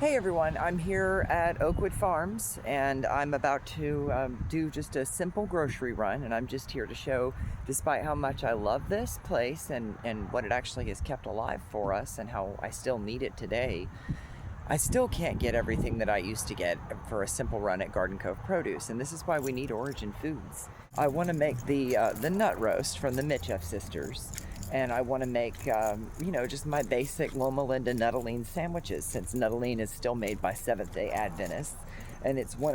Hey everyone, I'm here at Oakwood Farms and I'm about to do just a simple grocery run, and I'm just here to show, despite how much I love this place and what it actually has kept alive for us and how I still need it today, I still can't get everything that I used to get for a simple run at Garden Cove Produce, and this is why we need Origin Foods. I want to make the nut roast from the Mitchell sisters. And I want to make, just my basic Loma Nutolene sandwiches, since Nutolene is still made by Seventh-day Adventists. And it's it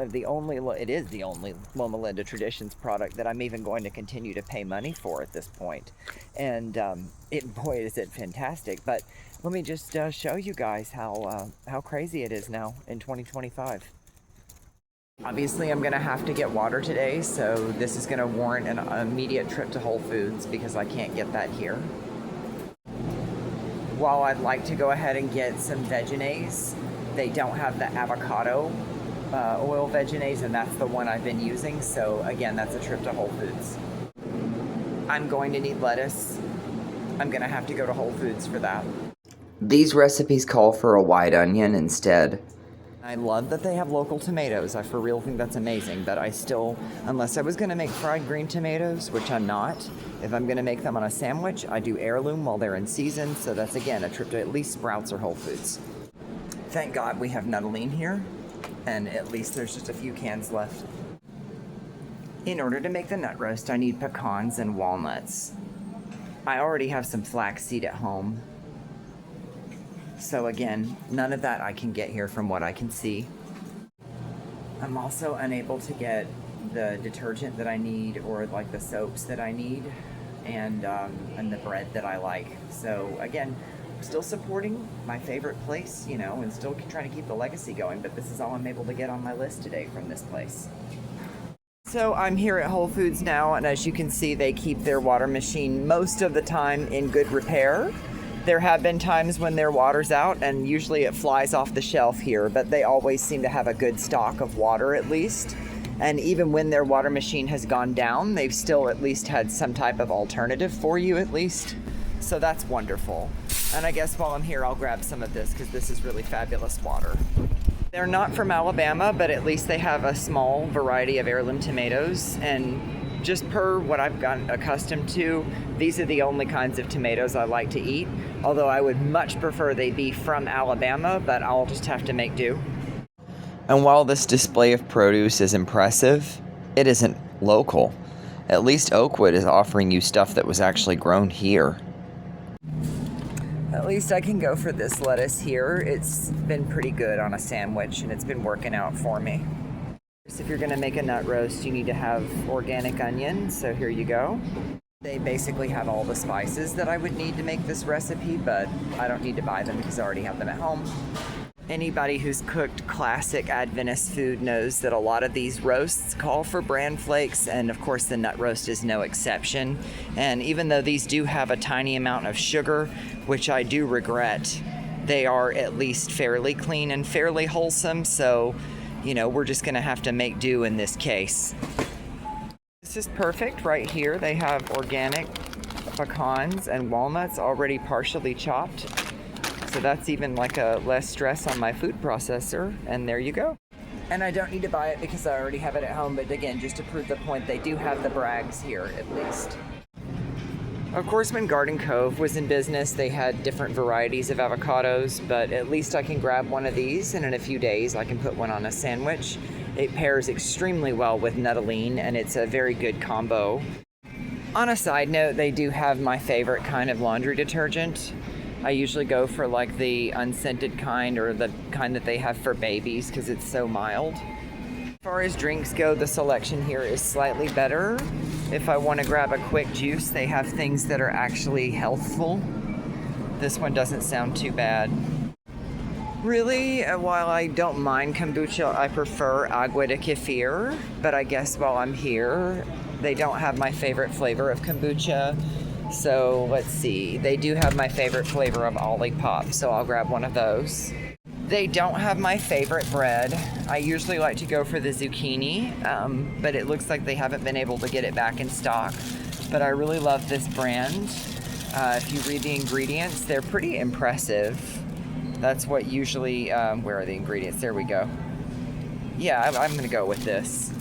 is the only Loma Linda Traditions product that I'm even going to continue to pay money for at this point. And boy, is it fantastic. But let me just show you guys how crazy it is now in 2025. Obviously, I'm gonna have to get water today, so this is gonna warrant an immediate trip to Whole Foods because I can't get that here. While I'd like to go ahead and get some Vegenaise, they don't have the avocado oil Vegenaise, and that's the one I've been using, so again, that's a trip to Whole Foods. I'm going to need lettuce. I'm gonna have to go to Whole Foods for that. These recipes call for a white onion instead. I love that they have local tomatoes. I for real think that's amazing, but I still, unless I was going to make fried green tomatoes, which I'm not, if I'm going to make them on a sandwich, I do heirloom while they're in season, so that's again a trip to at least Sprouts or Whole Foods. Thank God we have Nutolene here, and at least there's just a few cans left. In order to make the nut roast, I need pecans and walnuts. I already have some flaxseed at home. So again, none of that I can get here from what I can see. I'm also unable to get the detergent that I need, or like the soaps that I need, and the bread that I like. So again, still supporting my favorite place, and still trying to keep the legacy going, but this is all I'm able to get on my list today from this place. So I'm here at Whole Foods now, and as you can see, they keep their water machine most of the time in good repair. There have been times when their water's out, and usually it flies off the shelf here, but they always seem to have a good stock of water at least. And even when their water machine has gone down, they've still at least had some type of alternative for you at least. So that's wonderful. And I guess while I'm here, I'll grab some of this because this is really fabulous water. They're not from Alabama, but at least they have a small variety of heirloom tomatoes, and just per what I've gotten accustomed to, these are the only kinds of tomatoes I like to eat. Although I would much prefer they be from Alabama, but I'll just have to make do. And while this display of produce is impressive, it isn't local. At least Oakwood is offering you stuff that was actually grown here. At least I can go for this lettuce here. It's been pretty good on a sandwich, and it's been working out for me. If you're gonna make a nut roast, you need to have organic onion, so here you go. They basically have all the spices that I would need to make this recipe, but I don't need to buy them because I already have them at home. Anybody who's cooked classic Adventist food knows that a lot of these roasts call for bran flakes, and of course the nut roast is no exception. And even though these do have a tiny amount of sugar, which I do regret, they are at least fairly clean and fairly wholesome, so we're just gonna have to make do in this case. This is perfect right here. They have organic pecans and walnuts already partially chopped. So that's even like a less stress on my food processor. And there you go. And I don't need to buy it because I already have it at home. But again, just to prove the point, they do have the Braggs here at least. Of course, when Garden Cove was in business, they had different varieties of avocados, but at least I can grab one of these, and in a few days I can put one on a sandwich. It pairs extremely well with Nutolene, and it's a very good combo. On a side note, they do have my favorite kind of laundry detergent. I usually go for like the unscented kind, or the kind that they have for babies because it's so mild. As far as drinks go, the selection here is slightly better. If I want to grab a quick juice, they have things that are actually healthful. This one doesn't sound too bad. Really, while I don't mind kombucha, I prefer agua de kefir, but I guess while I'm here, they don't have my favorite flavor of kombucha. So let's see, they do have my favorite flavor of Olipop, so I'll grab one of those. They don't have my favorite bread. I usually like to go for the zucchini, but it looks like they haven't been able to get it back in stock. But I really love this brand. If you read the ingredients, they're pretty impressive. That's what usually, where are the ingredients? There we go. Yeah, I'm gonna go with this.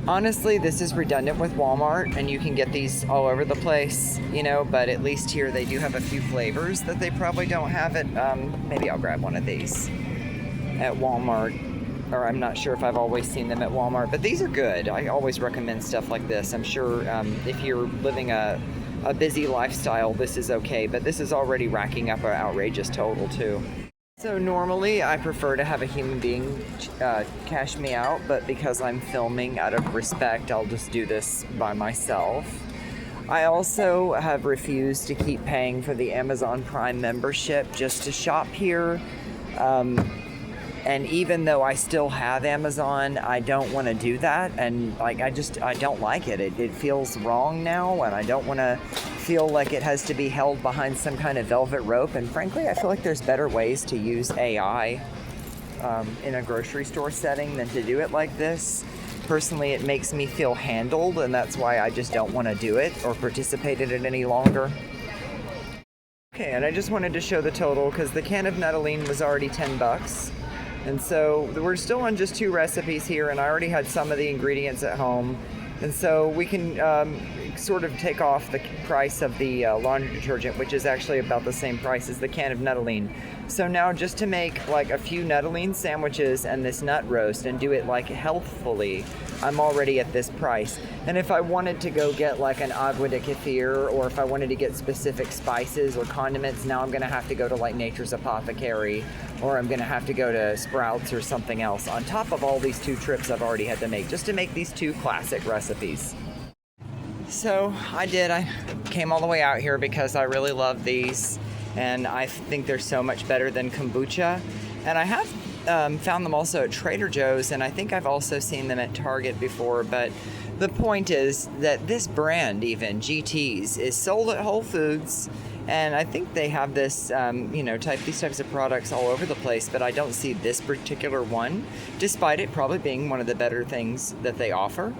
Honestly, this is redundant with Walmart, and you can get these all over the place, you know, but at least here they do have a few flavors that they probably don't have at, maybe I'll grab one of these at Walmart, or I'm not sure if I've always seen them at Walmart, but these are good. I always recommend stuff like this. I'm sure if you're living a busy lifestyle, this is okay, but this is already racking up an outrageous total too. So normally I prefer to have a human being cash me out, but because I'm filming out of respect, I'll just do this by myself. I also have refused to keep paying for the Amazon Prime membership just to shop here. And even though I still have Amazon, I don't want to do that. And like, I don't like it. It feels wrong now, and I don't want to feel like it has to be held behind some kind of velvet rope. And frankly, I feel like there's better ways to use AI in a grocery store setting than to do it like this. Personally, it makes me feel handled, and that's why I just don't want to do it or participate in it any longer. Okay, and I just wanted to show the total because the can of Nutolene was already $10. And so we're still on just 2 recipes here, and I already had some of the ingredients at home. And so we can sort of take off the price of the laundry detergent, which is actually about the same price as the can of Nutolene. So now just to make like a few Nutolene sandwiches and this nut roast and do it like healthfully, I'm already at this price. And if I wanted to go get like an agua de kefir, or if I wanted to get specific spices or condiments, now I'm gonna have to go to like Nature's Apothecary, or I'm gonna have to go to Sprouts or something else on top of all these 2 trips I've already had to make just to make these 2 classic recipes. So I came all the way out here because I really love these, and I think they're so much better than kombucha. And I have found them also at Trader Joe's, and I think I've also seen them at Target before, but the point is that this brand, even GT's, is sold at Whole Foods, and I think they have this, these types of products all over the place, but I don't see this particular one, despite it probably being one of the better things that they offer.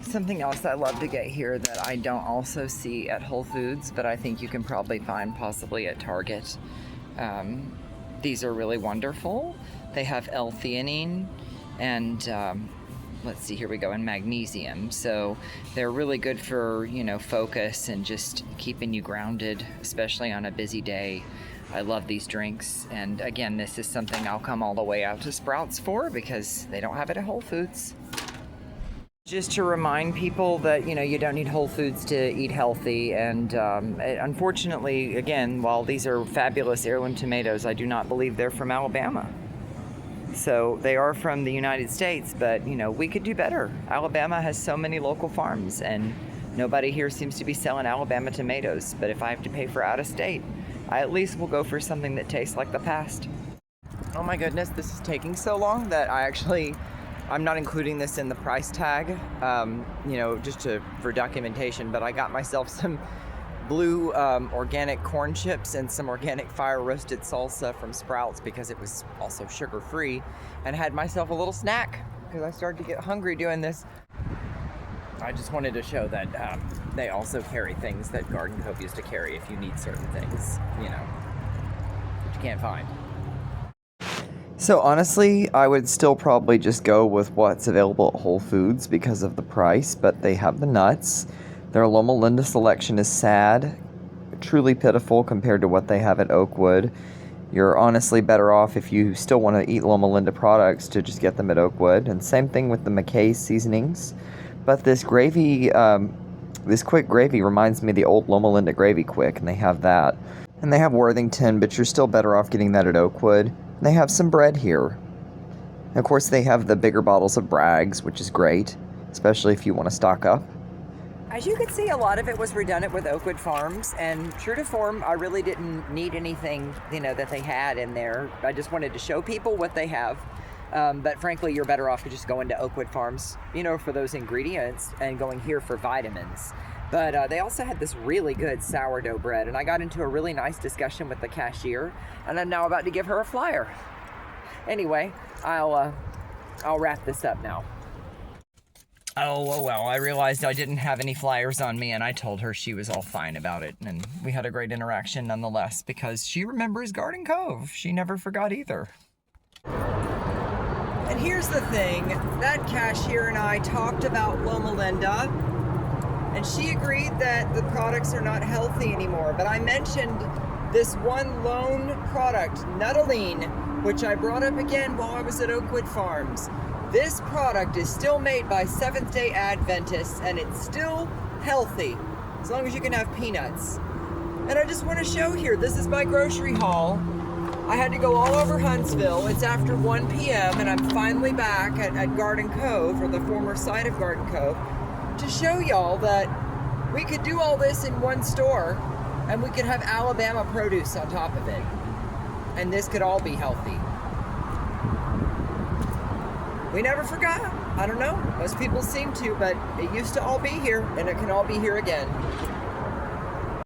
Something else I love to get here that I don't also see at Whole Foods, but I think you can probably find possibly at Target. These are really wonderful. They have L-theanine and let's see, here we go, and magnesium. So they're really good for, focus and just keeping you grounded, especially on a busy day. I love these drinks. And again, this is something I'll come all the way out to Sprouts for because they don't have it at Whole Foods. Just to remind people that, you don't need Whole Foods to eat healthy. And unfortunately, again, while these are fabulous heirloom tomatoes, I do not believe they're from Alabama. So they are from the United States, but, we could do better. Alabama has so many local farms, and nobody here seems to be selling Alabama tomatoes. But if I have to pay for out of state, I at least will go for something that tastes like the past. Oh my goodness, this is taking so long that I'm not including this in the price tag, just for documentation, but I got myself some blue organic corn chips and some organic fire roasted salsa from Sprouts because it was also sugar free, and had myself a little snack because I started to get hungry doing this. I just wanted to show that they also carry things that Garden Cove used to carry if you need certain things, that you can't find. So honestly, I would still probably just go with what's available at Whole Foods because of the price, but they have the nuts. Their Loma Linda selection is sad, truly pitiful compared to what they have at Oakwood. You're honestly better off, if you still want to eat Loma Linda products, to just get them at Oakwood. And same thing with the McKay's seasonings. But this gravy, this quick gravy reminds me of the old Loma Linda Gravy Quick, and they have that. And they have Worthington, but you're still better off getting that at Oakwood. They have some bread here. And of course, they have the bigger bottles of Bragg's, which is great, especially if you want to stock up. As you can see, a lot of it was redundant with Oakwood Farms, and true to form, I really didn't need anything, that they had in there. I just wanted to show people what they have. But frankly, you're better off just going to Oakwood Farms, for those ingredients, and going here for vitamins. But they also had this really good sourdough bread, and I got into a really nice discussion with the cashier, and I'm now about to give her a flyer. Anyway, I'll wrap this up now. Oh, well, I realized I didn't have any flyers on me, and I told her she was all fine about it. And we had a great interaction nonetheless, because she remembers Garden Cove. She never forgot either. And here's the thing, that cashier and I talked about Loma, and she agreed that the products are not healthy anymore. But I mentioned this one lone product, Nutolene, which I brought up again while I was at Oakwood Farms. This product is still made by Seventh-day Adventists, and it's still healthy, as long as you can have peanuts. And I just want to show here, this is my grocery haul. I had to go all over Huntsville. It's after 1 p.m. and I'm finally back at Garden Cove, or the former site of Garden Cove, to show y'all that we could do all this in one store, and we could have Alabama produce on top of it. And this could all be healthy. We never forgot. I don't know. Most people seem to, but it used to all be here, and it can all be here again.